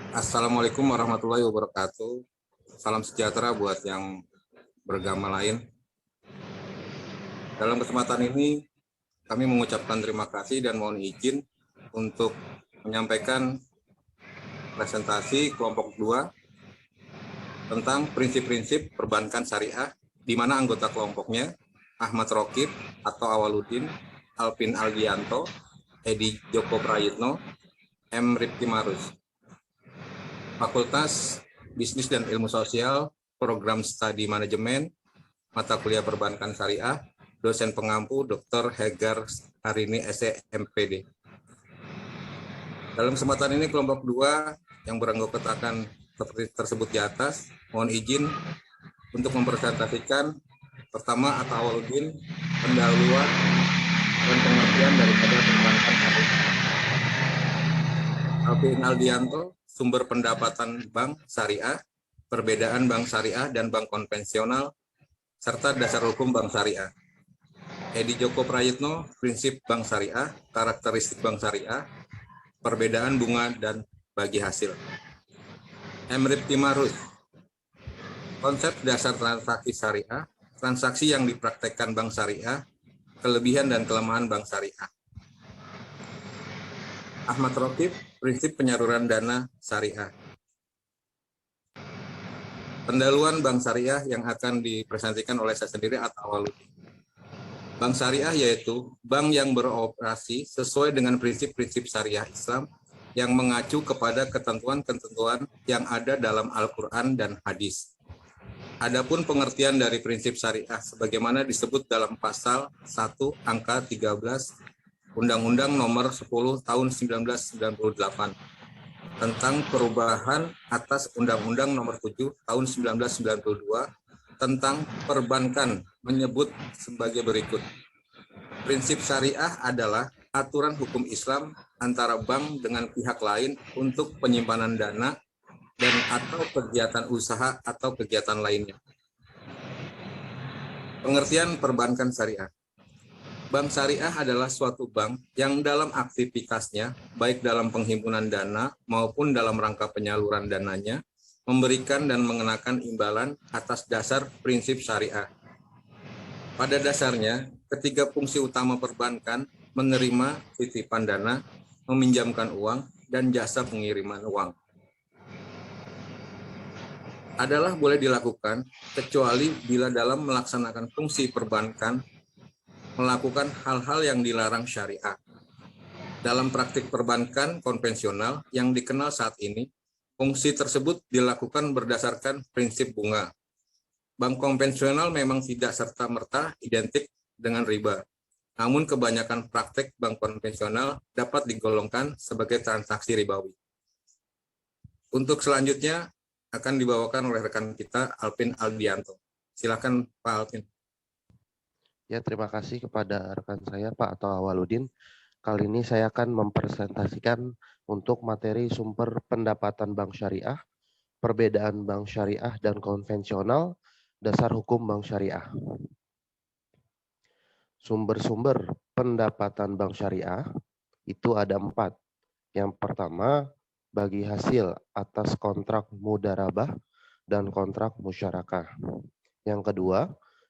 Assalamualaikum warahmatullahi wabarakatuh. Salam sejahtera buat yang beragama lain. Dalam kesempatan ini, kami mengucapkan terima kasih dan mohon izin untuk menyampaikan presentasi kelompok 2 tentang prinsip-prinsip perbankan syariah, di mana anggota kelompoknya Ahmad Rokib atau Awaludin, Alvin Aldianto, Edi Joko Prayitno, M. Rifki Marus. Fakultas Bisnis dan Ilmu Sosial, Program Studi Manajemen, mata kuliah perbankan syariah, dosen pengampu Dr. Hegar Harini SE MPD. Dalam kesempatan ini kelompok 2 yang beranggotakan seperti tersebut di atas, mohon izin untuk mempresentasikan pertama atau Awaludin, pendahuluan dan pengertian daripada perbankan syariah. Alvin Aldianto, sumber pendapatan bank syariah, perbedaan bank syariah dan bank konvensional, serta dasar hukum bank syariah. Edi Joko Prayitno, prinsip bank syariah, karakteristik bank syariah, perbedaan bunga dan bagi hasil. M. Rifki Marus, konsep dasar transaksi syariah, transaksi yang dipraktekkan bank syariah, kelebihan dan kelemahan bank syariah. Ahmad Rokib, prinsip penyaluran dana syariah. Pendahuluan bank syariah yang akan dipresentasikan oleh saya sendiri atau Awaludin. Bank syariah yaitu bank yang beroperasi sesuai dengan prinsip-prinsip syariah Islam yang mengacu kepada ketentuan-ketentuan yang ada dalam Al-Quran dan hadis. Adapun pengertian dari prinsip syariah sebagaimana disebut dalam pasal 1 angka 13 Undang-Undang Nomor 10 Tahun 1998 tentang perubahan atas Undang-Undang Nomor 7 Tahun 1992 tentang perbankan menyebut sebagai berikut. Prinsip syariah adalah aturan hukum Islam antara bank dengan pihak lain untuk penyimpanan dana dan atau kegiatan usaha atau kegiatan lainnya. Pengertian perbankan syariah. Bank syariah adalah suatu bank yang dalam aktivitasnya, baik dalam penghimpunan dana maupun dalam rangka penyaluran dananya, memberikan dan mengenakan imbalan atas dasar prinsip syariah. Pada dasarnya, ketiga fungsi utama perbankan menerima titipan dana, meminjamkan uang, dan jasa pengiriman uang adalah boleh dilakukan kecuali bila dalam melaksanakan fungsi perbankan melakukan hal-hal yang dilarang syariah. Dalam praktik perbankan konvensional yang dikenal saat ini, fungsi tersebut dilakukan berdasarkan prinsip bunga. Bank konvensional memang tidak serta-merta identik dengan riba. Namun kebanyakan praktik bank konvensional dapat digolongkan sebagai transaksi ribawi. Untuk selanjutnya akan dibawakan oleh rekan kita Alvin Aldianto. Silakan Pak Alvin. Ya, terima kasih kepada rekan saya Pak atau Awaludin. Kali ini saya akan mempresentasikan untuk materi sumber pendapatan bank syariah, perbedaan bank syariah dan konvensional, dasar hukum bank syariah. Sumber-sumber pendapatan bank syariah itu ada 4. Yang pertama, bagi hasil atas kontrak mudarabah dan kontrak musyarakah. Yang kedua,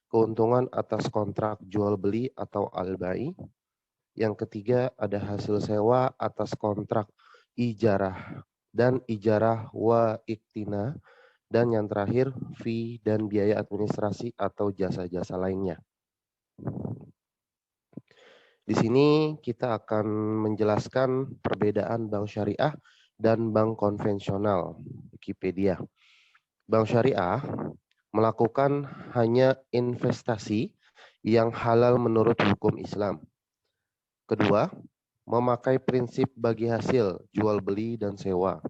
keuntungan atas kontrak jual beli atau al-bai. Yang ketiga ada hasil sewa atas kontrak ijarah dan ijarah wa iktina. Dan yang terakhir fee dan biaya administrasi atau jasa-jasa lainnya. Di sini kita akan menjelaskan perbedaan bank syariah dan bank konvensional. Wikipedia. Bank syariah melakukan hanya investasi yang halal menurut hukum Islam. Kedua, memakai prinsip bagi hasil, jual beli dan sewa.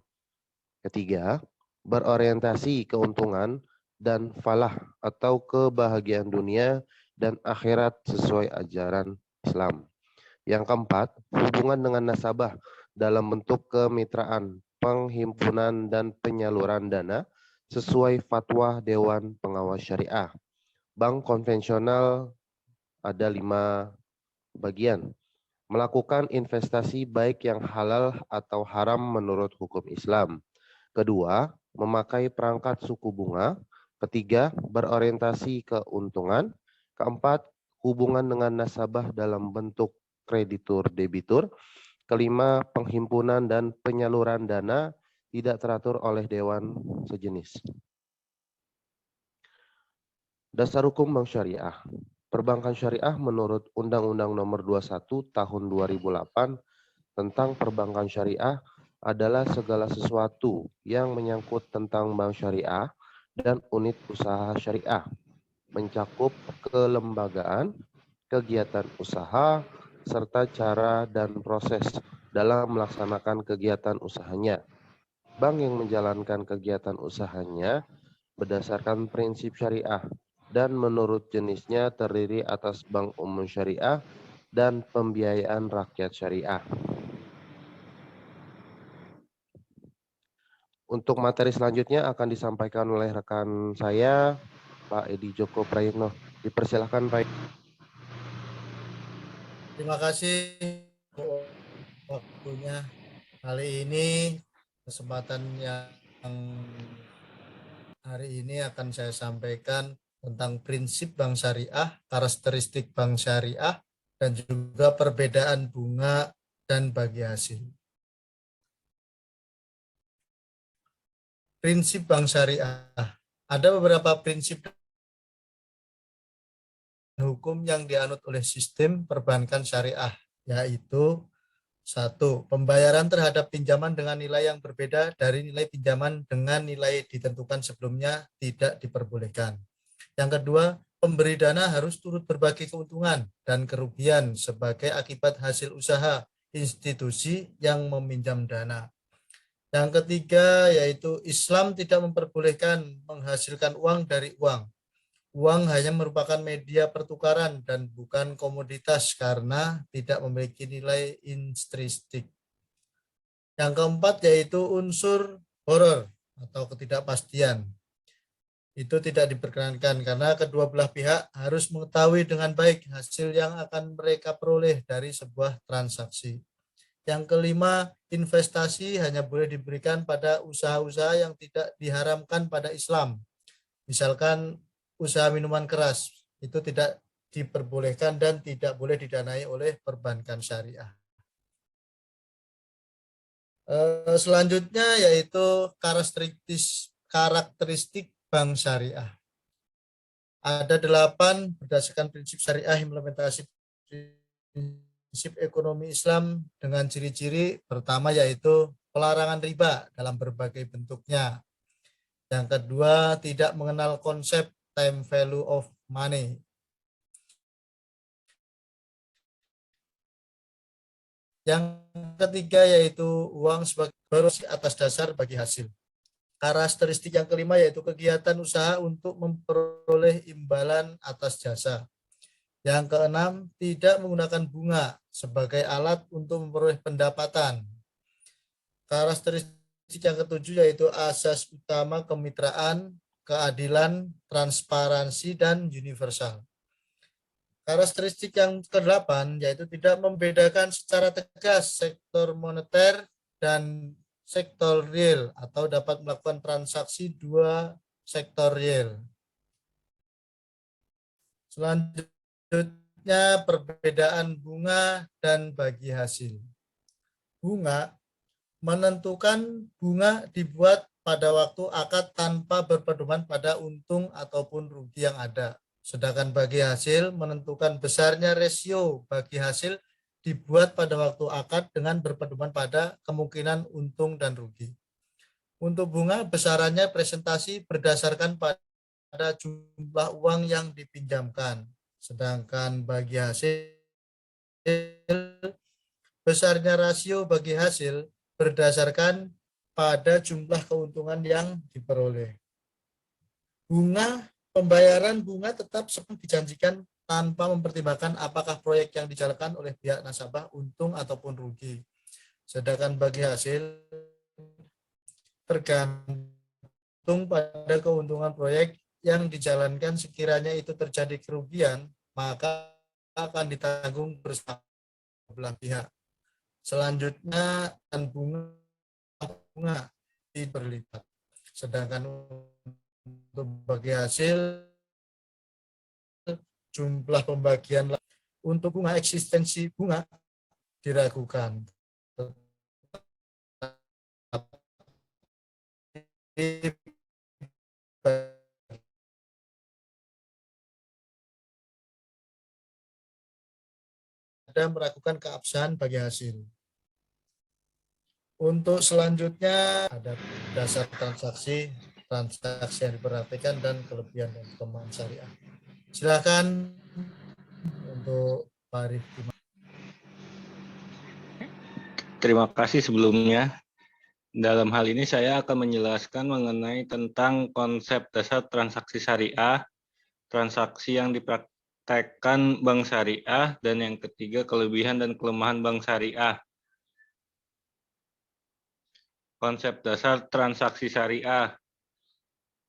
Ketiga, berorientasi keuntungan dan falah atau kebahagiaan dunia dan akhirat sesuai ajaran Islam. Yang keempat, hubungan dengan nasabah dalam bentuk kemitraan, penghimpunan dan penyaluran dana sesuai fatwa Dewan Pengawas Syariah. Bank konvensional ada 5 bagian. Melakukan investasi baik yang halal atau haram menurut hukum Islam. Kedua, memakai perangkat suku bunga. Ketiga, berorientasi keuntungan. Keempat, hubungan dengan nasabah dalam bentuk kreditur-debitur. Kelima, penghimpunan dan penyaluran dana tidak teratur oleh dewan sejenis. Dasar hukum bank syariah. Perbankan syariah menurut Undang-Undang Nomor 21 Tahun 2008 tentang perbankan syariah adalah segala sesuatu yang menyangkut tentang bank syariah dan unit usaha syariah, mencakup kelembagaan, kegiatan usaha, serta cara dan proses dalam melaksanakan kegiatan usahanya. Bank yang menjalankan kegiatan usahanya berdasarkan prinsip syariah dan menurut jenisnya terdiri atas bank umum syariah dan pembiayaan rakyat syariah. Untuk materi selanjutnya akan disampaikan oleh rekan saya, Pak Edi Joko Prayitno. Dipersilakan, Pak. Terima kasih waktunya. Kali ini kesempatan yang hari ini akan saya sampaikan tentang prinsip bank syariah, karakteristik bank syariah, dan juga perbedaan bunga dan bagi hasil. Prinsip bank syariah. Ada beberapa prinsip hukum yang dianut oleh sistem perbankan syariah, yaitu 1. Pembayaran terhadap pinjaman dengan nilai yang berbeda dari nilai pinjaman dengan nilai ditentukan sebelumnya tidak diperbolehkan. Yang kedua, pemberi dana harus turut berbagi keuntungan dan kerugian sebagai akibat hasil usaha institusi yang meminjam dana. Yang ketiga, yaitu Islam tidak memperbolehkan menghasilkan uang dari uang. Uang hanya merupakan media pertukaran dan bukan komoditas karena tidak memiliki nilai intrinsik. Yang keempat yaitu unsur horor atau ketidakpastian. Itu tidak diperkenankan karena kedua belah pihak harus mengetahui dengan baik hasil yang akan mereka peroleh dari sebuah transaksi. Yang kelima, investasi hanya boleh diberikan pada usaha-usaha yang tidak diharamkan pada Islam. Misalkan usaha minuman keras, itu tidak diperbolehkan dan tidak boleh didanai oleh perbankan syariah. Selanjutnya yaitu karakteristik bank syariah. Ada 8 berdasarkan prinsip syariah implementasi prinsip ekonomi Islam dengan ciri-ciri pertama yaitu pelarangan riba dalam berbagai bentuknya. Yang kedua, tidak mengenal konsep time value of money. Yang ketiga yaitu uang sebagai atas dasar bagi hasil. Karakteristik yang kelima yaitu kegiatan usaha untuk memperoleh imbalan atas jasa. Yang keenam, tidak menggunakan bunga sebagai alat untuk memperoleh pendapatan. Karakteristik yang ketujuh yaitu asas utama kemitraan, keadilan, transparansi, dan universal. Karakteristik yang ke-8 yaitu tidak membedakan secara tegas sektor moneter dan sektor real atau dapat melakukan transaksi dua sektor real. Selanjutnya perbedaan bunga dan bagi hasil. Bunga menentukan bunga dibuat pada waktu akad tanpa berpedoman pada untung ataupun rugi yang ada. Sedangkan bagi hasil menentukan besarnya rasio bagi hasil dibuat pada waktu akad dengan berpedoman pada kemungkinan untung dan rugi. Untuk bunga besarannya presentasi berdasarkan pada jumlah uang yang dipinjamkan. Sedangkan bagi hasil besarnya rasio bagi hasil berdasarkan pada jumlah keuntungan yang diperoleh. Pembayaran bunga tetap seperti dijanjikan tanpa mempertimbangkan apakah proyek yang dijalankan oleh pihak nasabah untung ataupun rugi. Sedangkan bagi hasil tergantung pada keuntungan proyek yang dijalankan. Sekiranya itu terjadi kerugian, maka akan ditanggung bersama belah pihak. Selanjutnya bunga. berlipat. Sedangkan untuk bagi hasil jumlah pembagian untuk bunga eksistensi bunga diragukan. Ada meragukan keabsahan bagi hasil. Untuk selanjutnya ada dasar transaksi yang diperhatikan dan kelebihan dan kelemahan syariah. Silakan untuk Pak Rifki. Terima kasih sebelumnya. Dalam hal ini saya akan menjelaskan mengenai tentang konsep dasar transaksi syariah, transaksi yang dipraktekkan bank syariah, dan yang ketiga kelebihan dan kelemahan bank syariah. Konsep dasar transaksi syariah.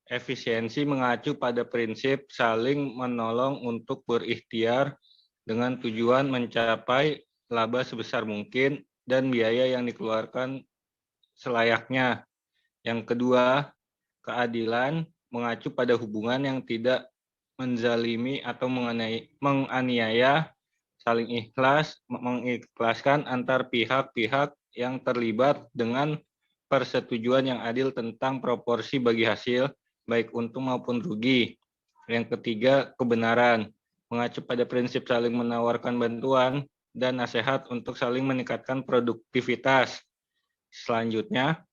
Efisiensi mengacu pada prinsip saling menolong untuk berikhtiar dengan tujuan mencapai laba sebesar mungkin dan biaya yang dikeluarkan selayaknya. Yang kedua, keadilan mengacu pada hubungan yang tidak menzalimi atau menganiaya, saling ikhlas, mengikhlaskan antar pihak-pihak yang terlibat dengan persetujuan yang adil tentang proporsi bagi hasil, baik untung maupun rugi. Yang ketiga, kebenaran, mengacu pada prinsip saling menawarkan bantuan dan nasihat untuk saling meningkatkan produktivitas. Selanjutnya,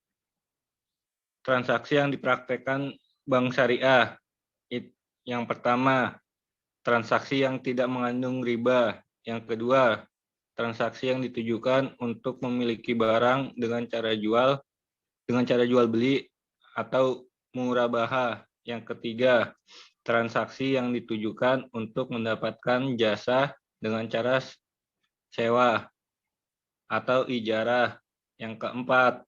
transaksi yang dipraktekkan bank syariah. Yang pertama, transaksi yang tidak mengandung riba. Yang kedua, transaksi yang ditujukan untuk memiliki barang dengan cara jual beli atau murabaha. Yang ketiga, transaksi yang ditujukan untuk mendapatkan jasa dengan cara sewa atau ijarah. Yang keempat,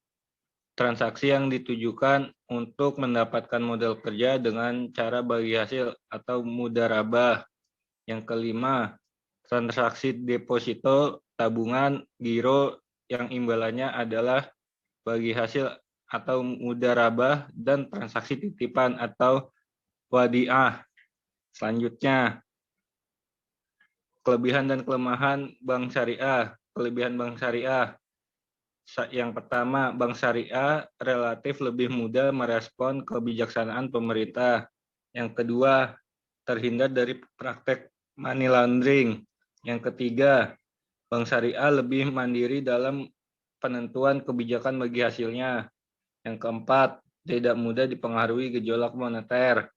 transaksi yang ditujukan untuk mendapatkan modal kerja dengan cara bagi hasil atau mudharabah. Yang kelima, transaksi deposito, tabungan, giro yang imbalannya adalah bagi hasil atau mudharabah, dan transaksi titipan atau wadiah. Selanjutnya, kelebihan dan kelemahan bank syariah. Kelebihan bank syariah. Yang pertama, bank syariah relatif lebih mudah merespon kebijaksanaan pemerintah. Yang kedua, terhindar dari praktek money laundering. Yang ketiga, bank syariah lebih mandiri dalam penentuan kebijakan bagi hasilnya. Yang keempat, tidak mudah dipengaruhi gejolak moneter.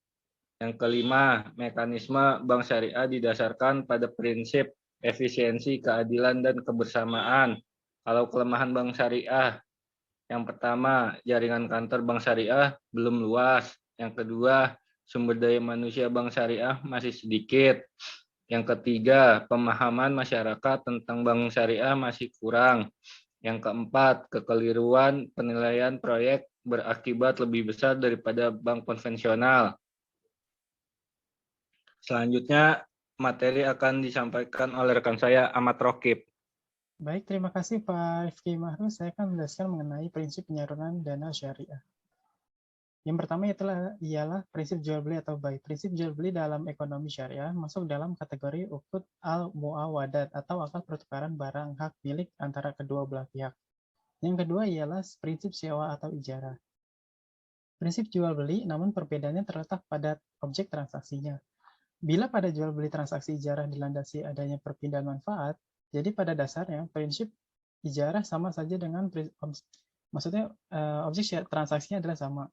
Yang kelima, mekanisme bank syariah didasarkan pada prinsip efisiensi, keadilan, dan kebersamaan. Kalau kelemahan bank syariah, yang pertama, jaringan kantor bank syariah belum luas. Yang kedua, sumber daya manusia bank syariah masih sedikit. Yang ketiga, pemahaman masyarakat tentang bank syariah masih kurang. Yang keempat, kekeliruan penilaian proyek berakibat lebih besar daripada bank konvensional. Selanjutnya, materi akan disampaikan oleh rekan saya, Ahmad Rokib. Baik, terima kasih Pak Rifki Mahrus. Saya akan menjelaskan mengenai prinsip penyaluran dana syariah. Yang pertama ialah prinsip jual beli atau buy. Prinsip jual beli dalam ekonomi syariah masuk dalam kategori uqud al-muawadat atau akad pertukaran barang hak milik antara kedua belah pihak. Yang kedua ialah prinsip sewa atau ijarah. Prinsip jual beli, namun perbedaannya terletak pada objek transaksinya. Bila pada jual beli transaksi ijarah dilandasi adanya perpindahan manfaat, jadi pada dasarnya prinsip ijarah sama saja dengan objek transaksinya adalah sama.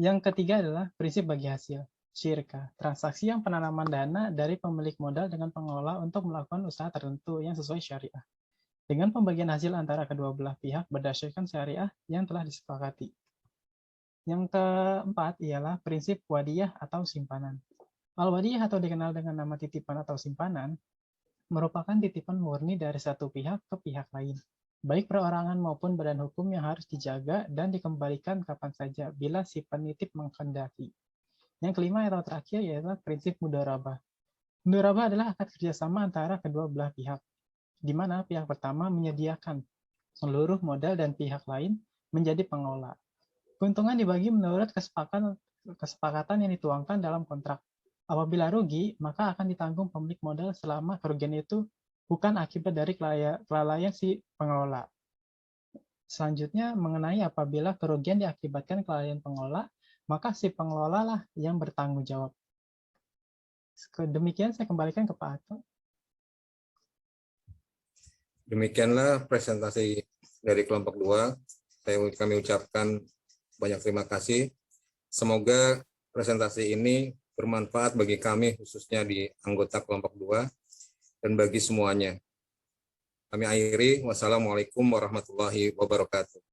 Yang ketiga adalah prinsip bagi hasil, syirka, transaksi yang penanaman dana dari pemilik modal dengan pengelola untuk melakukan usaha tertentu yang sesuai syariah, dengan pembagian hasil antara kedua belah pihak berdasarkan syariah yang telah disepakati. Yang keempat ialah prinsip wadiyah atau simpanan. Al-wadiyah atau dikenal dengan nama titipan atau simpanan merupakan titipan murni dari satu pihak ke pihak lain, baik perorangan maupun badan hukum yang harus dijaga dan dikembalikan kapan saja bila si penitip menghendaki. Yang kelima atau terakhir ialah prinsip mudharabah. Mudharabah adalah akad kerjasama antara kedua belah pihak, di mana pihak pertama menyediakan seluruh modal dan pihak lain menjadi pengelola. Keuntungan dibagi menurut kesepakatan yang dituangkan dalam kontrak. Apabila rugi, maka akan ditanggung pemilik modal selama kerugian itu bukan akibat dari kelalaian si pengelola. Selanjutnya, mengenai apabila kerugian diakibatkan kelalaian pengelola, maka si pengelola lah yang bertanggung jawab. Demikian saya kembalikan ke Pak Ato. Demikianlah presentasi dari kelompok 2. Kami ucapkan banyak terima kasih. Semoga presentasi ini bermanfaat bagi kami, khususnya di anggota kelompok 2, dan bagi semuanya. Kami akhiri. Wassalamualaikum warahmatullahi wabarakatuh.